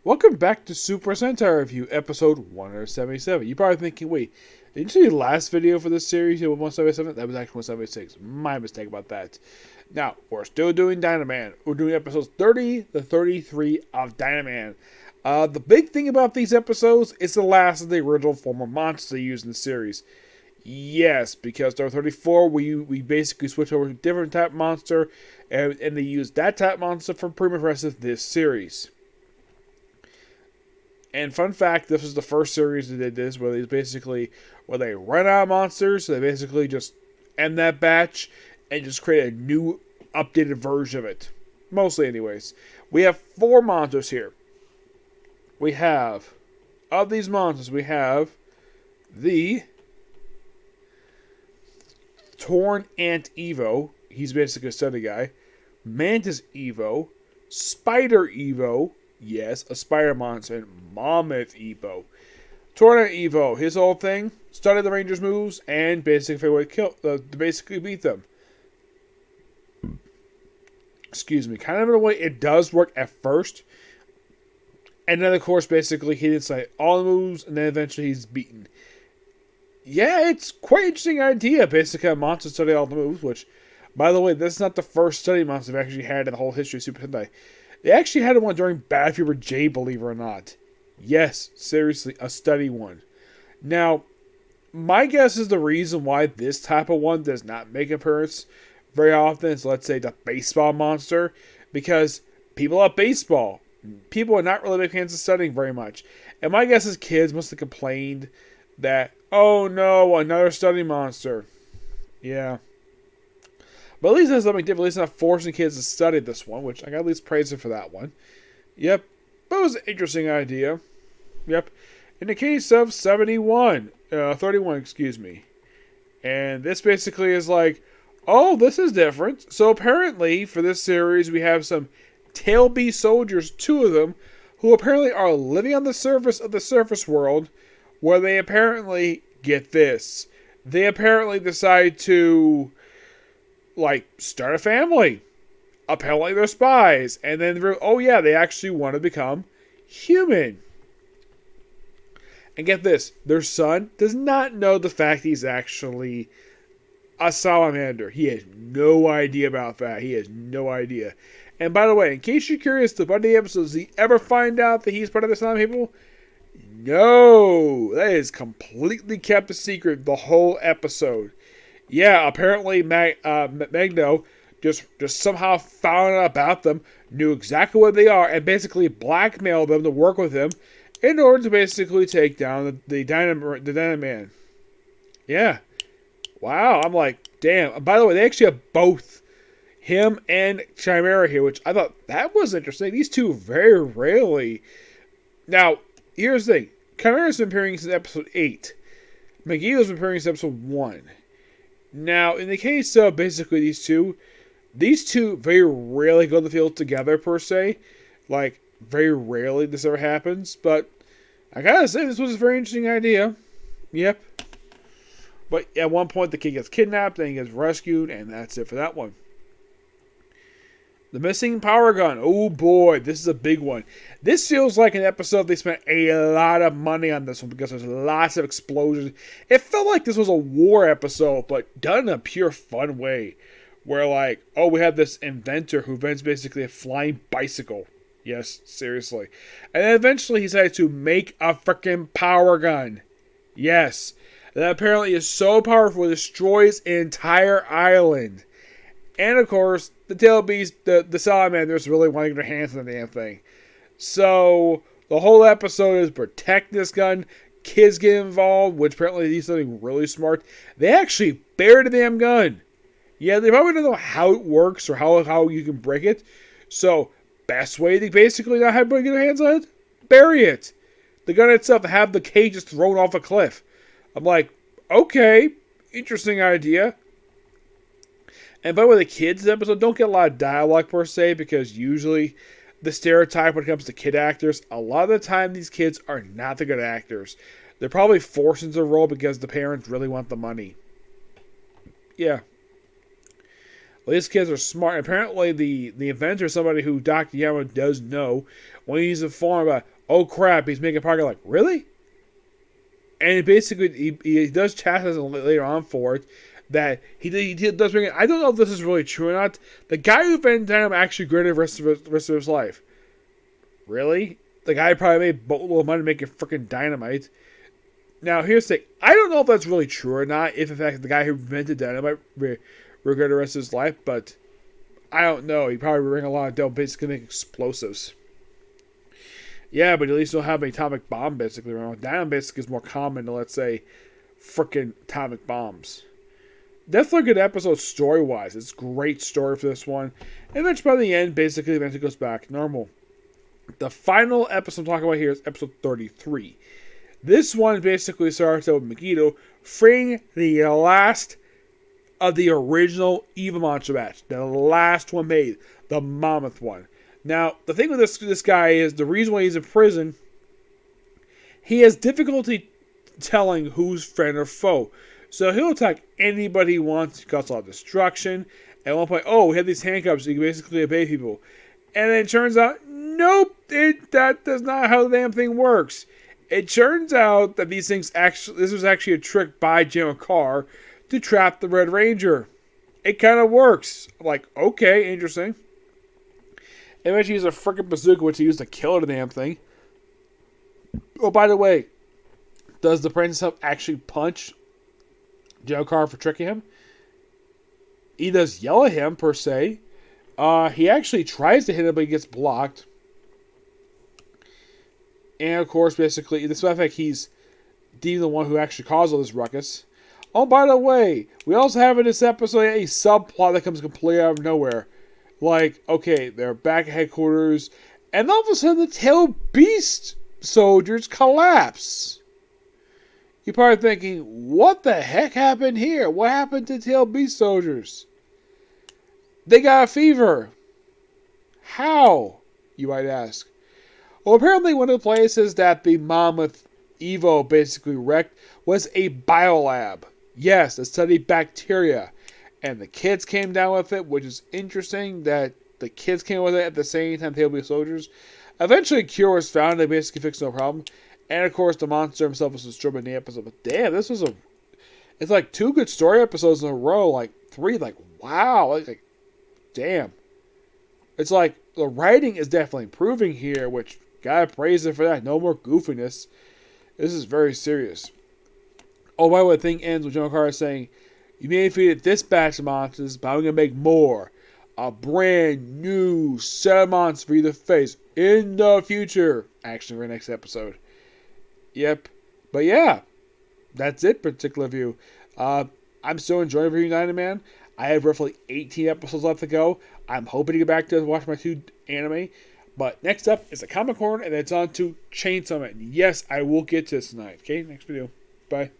Welcome back to Super Sentai Review, episode 177. You're probably thinking, wait, didn't you see the last video for this series, 177? That was actually 176. My mistake about that. Now, we're still doing Dynaman. We're doing episodes 30 to 33 of Dynaman. The big thing about these episodes is the last of the original form of monster used in the series. Yes, because there 34, we basically switch over to a different type monster, and they use that type monster for pretty much the rest of this series. And fun fact, this was the first series that did this, where they run out of monsters, so they basically just end that batch and just create a new, updated version of it. Mostly, anyways. We have 4 monsters here. Of these monsters, we have the Torn Ant Evo. He's basically a study guy. Mantis Evo. Spider Evo. Yes, a spider monster. And Mammoth Evo. Torn Ant Evo. His whole thing, study the Rangers' moves and basically figure out to basically beat them. Excuse me. Kind of in a way, it does work at first. And then, of course, basically, he didn't say all the moves, and then eventually he's beaten. Yeah, it's quite an interesting idea. Basically, a monster study all the moves, which, by the way, this is not the first study monster they've actually had in the whole history of Super Sentai. They actually had one during Bad Fever J, believe it or not. Yes, seriously, a study one. Now, my guess is the reason why this type of one does not make an appearance very often is, let's say, the baseball monster, because people love baseball. People are not really big fans of studying very much. And my guess is kids must have complained that, oh no, another study monster. Yeah. But at least there's something different. At least not forcing kids to study this one, which I got at least praise it for that one. Yep. But it was an interesting idea. Yep. In the case of 31, excuse me. And this basically is like, oh, this is different. So apparently, for this series, we have some Tail Beast soldiers, 2 of them, who apparently are living on the surface of the surface world, where they apparently, get this, they apparently decide to, start a family. Apparently they're spies. And then, they actually want to become human. And get this, their son does not know the fact he's actually a salamander. He has no idea about that. He has no idea. And by the way, in case you're curious, the Bundy episodes, does he ever find out that he's part of the Salamander people? No! That is completely kept a secret the whole episode. Yeah, apparently Magno just somehow found out about them, knew exactly what they are, and basically blackmailed them to work with him in order to basically take down the Dynaman. Yeah. Wow, I'm like, damn. And by the way, they actually have both him and Chimera here, which I thought that was interesting. These two very rarely. Now, here's the thing. Chimera's been appearing since episode 8. Megiddo's been appearing since episode 1. Now, in the case of basically these two very rarely go to the field together, per se. Very rarely this ever happens. But I gotta say, this was a very interesting idea. Yep. But at one point, the kid gets kidnapped, then he gets rescued, and that's it for that one. The missing power gun. Oh boy, this is a big one. This feels like an episode they spent a lot of money on this one because there's lots of explosions. It felt like this was a war episode, but done in a pure fun way. Where we have this inventor who invents basically a flying bicycle. Yes, seriously. And then eventually he decided to make a freaking power gun. Yes. That apparently is so powerful it destroys an entire island. And of course, the Tail Beast, the Salamanders really want to get their hands on the damn thing. So, the whole episode is protect this gun. Kids get involved, which apparently is something really smart. They actually bury the damn gun. Yeah, they probably don't know how it works or how you can break it. So, best way to basically not have anybody get their hands on it? Bury it. The gun itself, have the cages thrown off a cliff. I'm like, okay, interesting idea. And by the way, the kids episode don't get a lot of dialogue per se, because usually the stereotype when it comes to kid actors, a lot of the time these kids are not the good actors. They're probably forced into the role because the parents really want the money. Yeah. Well, these kids are smart. Apparently, the inventor is somebody who Dr. Yama does know. When he's informed about, oh crap, he's making a pocket, like, really? And basically, he does chastise him later on for it. That he does bring it. I don't know if this is really true or not. The guy who invented Dynaman actually graded the rest of his life. Really? The guy probably made a boatload of money making freaking dynamite. Now, here's the thing. I don't know if that's really true or not. If, in fact, the guy who invented dynamite regretted the rest of his life. But I don't know. He probably bring a lot of dough basically make explosives. Yeah, but at least you don't have an atomic bomb basically around. Dynamite basically is more common than, let's say, freaking atomic bombs. Definitely a good episode story-wise. It's a great story for this one. And then by the end, basically, the event goes back to normal. The final episode I'm talking about here is episode 33. This one basically starts out with Megiddo freeing the last of the original Evil Monster batch. The last one made. The Mammoth one. Now, the thing with this guy is the reason why he's in prison, he has difficulty telling who's friend or foe. So he'll attack anybody he wants, cause all destruction. At one point, oh, we have these handcuffs, so you can basically obey people. And then it turns out, nope, that does not how the damn thing works. It turns out that this was actually a trick by General Carr to trap the Red Ranger. It kind of works. I'm like, okay, interesting. And eventually he used a freaking bazooka, which he used to kill the damn thing. Oh, by the way, does the Prince himself actually punch General Carr for tricking him? He does yell at him, per se. He actually tries to hit him, but he gets blocked. And, of course, basically, despite the fact he's the one who actually caused all this ruckus. Oh, by the way, we also have in this episode a subplot that comes completely out of nowhere. Like, okay, they're back at headquarters, and all of a sudden the Tail Beast soldiers collapse. You're probably thinking, what the heck happened here? What happened to Tail Beast soldiers? They got a fever. How? You might ask. Well, apparently one of the places that the Mammoth Evo basically wrecked was a biolab. Yes, that studied bacteria. And the kids came down with it, which is interesting that the kids came with it at the same time Tail Beast soldiers. Eventually a cure was found. They basically fixed no problem. And, of course, the monster himself was destroyed in the episode. But, damn, this was it's like 2 good story episodes in a row. Like, 3, like, wow. Like damn. It's like, the writing is definitely improving here, which, gotta praise it for that. No more goofiness. This is very serious. Oh, by the way, the thing ends with General Carr saying, you may have defeated this batch of monsters, but I'm going to make more. A brand new set of monsters for you to face in the future. Actually, for the next episode. Yep. But yeah, that's it, particular view. I'm still enjoying reviewing Dynaman. I have roughly 18 episodes left to go. I'm hoping to get back to watch my 2 anime. But next up is a Comic Corner, and it's on to Chainsaw Man. Yes, I will get to this tonight. Okay, next video. Bye.